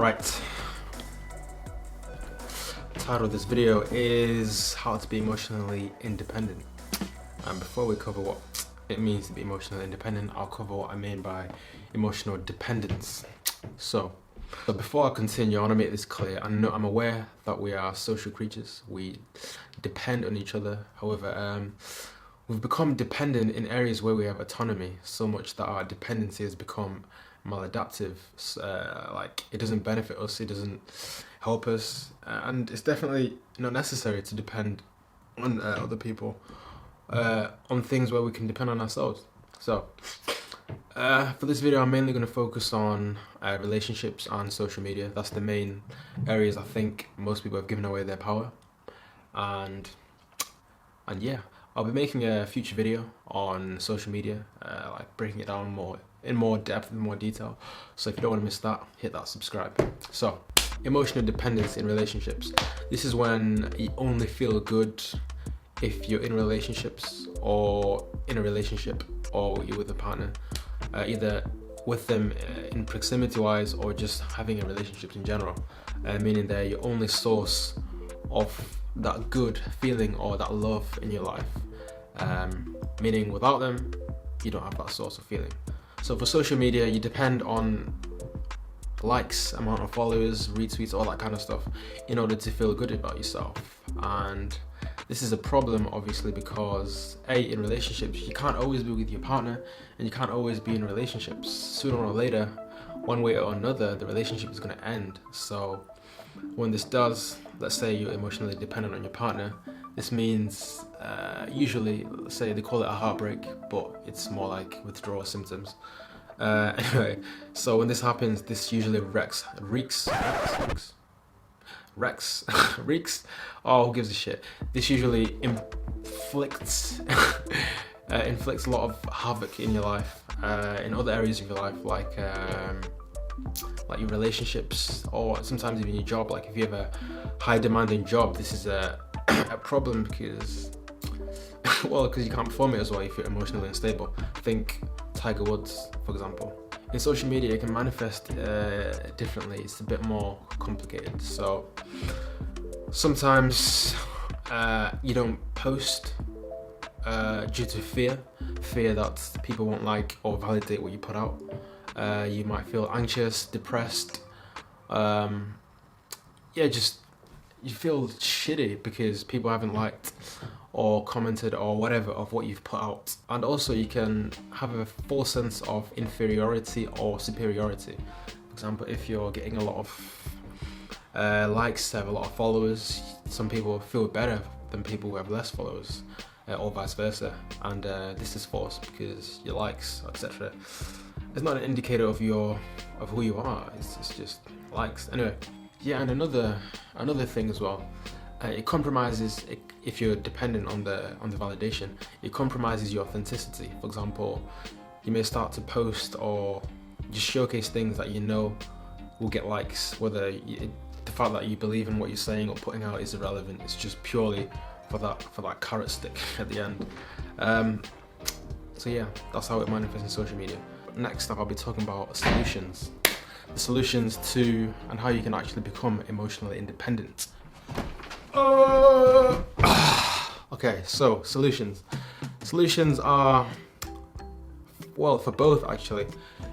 Right. The title of this video is how to be emotionally independent. And before we cover what it means to be emotionally independent, I'll cover what I mean by emotional dependence. So before I continue, I want to make this clear. I'm aware that we are social creatures. We depend on each other. However, we've become dependent in areas where we have autonomy, so much that our dependency has become maladaptive. Like, it doesn't benefit us, it doesn't help us, and it's definitely not necessary to depend on other people, on things where we can depend on ourselves. So for this video, I'm mainly going to focus on relationships and social media. That's the main areas I think most people have given away their power. And yeah, I'll be making a future video on social media, like breaking it down in more depth, in more detail. So if you don't want to miss that, hit that subscribe. So, emotional dependence in relationships. This is when you only feel good if you're in relationships, or in a relationship, or you're with a partner, either with them in proximity wise, or just having a relationship in general, meaning they're your only source of that good feeling or that love in your life, meaning without them you don't have that source of feeling. So for social media, you depend on likes, amount of followers, retweets, all that kind of stuff in order to feel good about yourself. And this is a problem, obviously, because in relationships, you can't always be with your partner, and you can't always be in relationships. Sooner or later, one way or another, the relationship is going to end. So when this does, let's say you're emotionally dependent on your partner, this means usually, let's say they call it a heartbreak, but it's more like withdrawal symptoms. Anyway, so when this happens, this usually reeks. Oh, who gives a shit? This usually inflicts a lot of havoc in your life, in other areas of your life, like your relationships, or sometimes even your job. Like if you have a high demanding job, this is a problem because because you can't perform it as well if you're emotionally unstable. Think Tiger Woods, for example. In social media, it can manifest differently. It's a bit more complicated. So sometimes you don't post due to fear that people won't like or validate what you put out. You might feel anxious, depressed. You feel shitty because people haven't liked or commented or whatever of what you've put out. And also you can have a false sense of inferiority or superiority. For example, if you're getting a lot of likes, have a lot of followers, some people feel better than people who have less followers, or vice versa. And this is false because your likes, etc., it's not an indicator of who you are. It's just likes. Anyway, yeah, and another thing as well, it compromises, if you're dependent on the validation, it compromises your authenticity. For example, you may start to post or just showcase things that you know will get likes, whether the fact that you believe in what you're saying or putting out is irrelevant. It's just purely for that carrot stick at the end. So yeah, that's how it manifests in social media. Next up, I'll be talking about solutions. The solutions to and how you can actually become emotionally independent. Okay, so solutions. Solutions are, well, for both actually,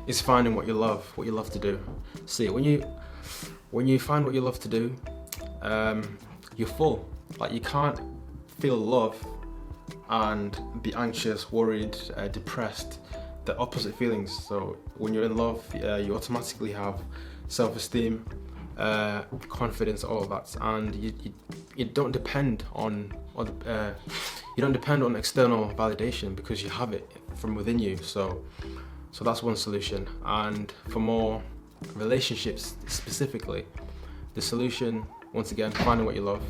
is finding what you love to do. See, when you find what you love to do, you're full. Like, you can't feel love and be anxious, worried, depressed. The opposite feelings. So when you're in love, you automatically have self-esteem, confidence, all of that, and you don't depend on external validation because you have it from within you. So that's one solution. And for more relationships specifically, the solution, once again, finding what you love.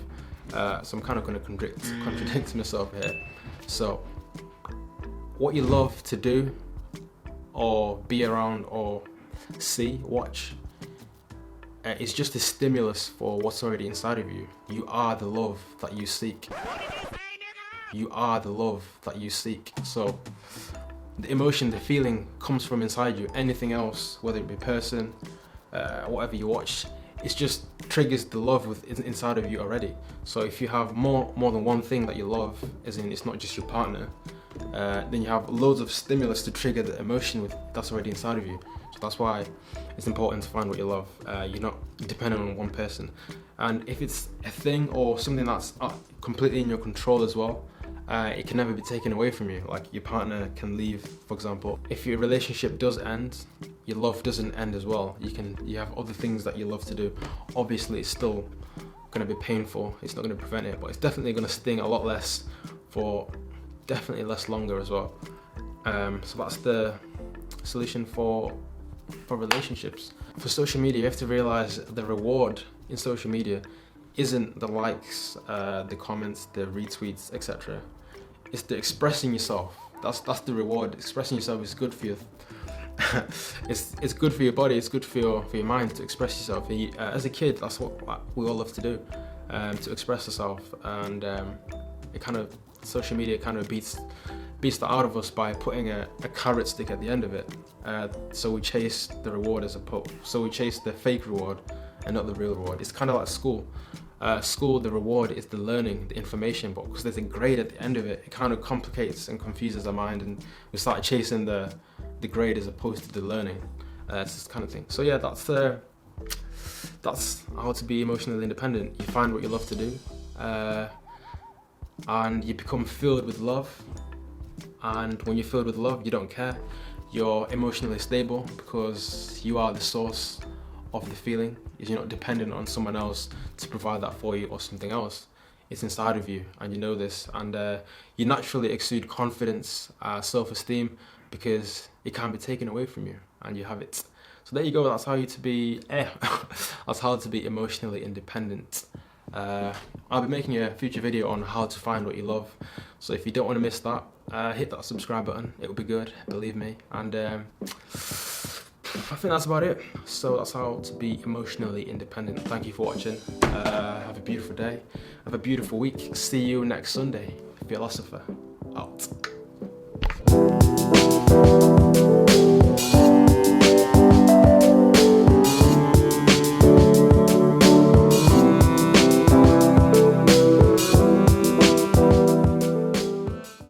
So I'm kind of going to contradict myself here. So what you love to do, or be around, or see, watch, it's just a stimulus for what's already inside of you. You are the love that you seek. You are the love that you seek. So the emotion, the feeling comes from inside you. Anything else, whether it be person, whatever you watch, it just triggers the love inside of you already. So if you have more than one thing that you love, as in it's not just your partner, then you have loads of stimulus to trigger the emotion that's already inside of you. So that's why it's important to find what you love. You're not dependent on one person. And if it's a thing or something that's completely in your control as well, it can never be taken away from you. Like your partner can leave, for example. If your relationship does end, your love doesn't end as well. You have other things that you love to do. Obviously, it's still going to be painful. It's not going to prevent it, but it's definitely going to sting a lot less for definitely less longer as well. So that's the solution for relationships. For social media, you have to realize the reward in social media isn't the likes, the comments, the retweets, etc. It's the expressing yourself. That's the reward. Expressing yourself is good for you. It's good for your body. It's good for your mind to express yourself. As a kid, that's what we all love to do, to express ourselves. And it kind of social media kind of beats that out of us by putting a carrot stick at the end of it. So we chase the reward so we chase the fake reward and not the real reward. It's kind of like school. School, the reward is the learning, the information, but because there's a grade at the end of it, it kind of complicates and confuses our mind, and we start chasing the grade as opposed to the learning. It's this kind of thing. So yeah, that's how to be emotionally independent. You find what you love to do, and you become filled with love. And when you're filled with love, you don't care. You're emotionally stable because you are the source of the feeling. You're not dependent on someone else to provide that for you or something else. It's inside of you, and you know this. And you naturally exude confidence, self-esteem, because it can't be taken away from you, and you have it. So there you go. That's how to be. That's how to be emotionally independent. I'll be making a future video on how to find what you love. So if you don't want to miss that, hit that subscribe button. It will be good, believe me. And I think that's about it. So that's how to be emotionally independent. Thank you for watching. Have a beautiful day. Have a beautiful week. See you next Sunday. Philosopher out.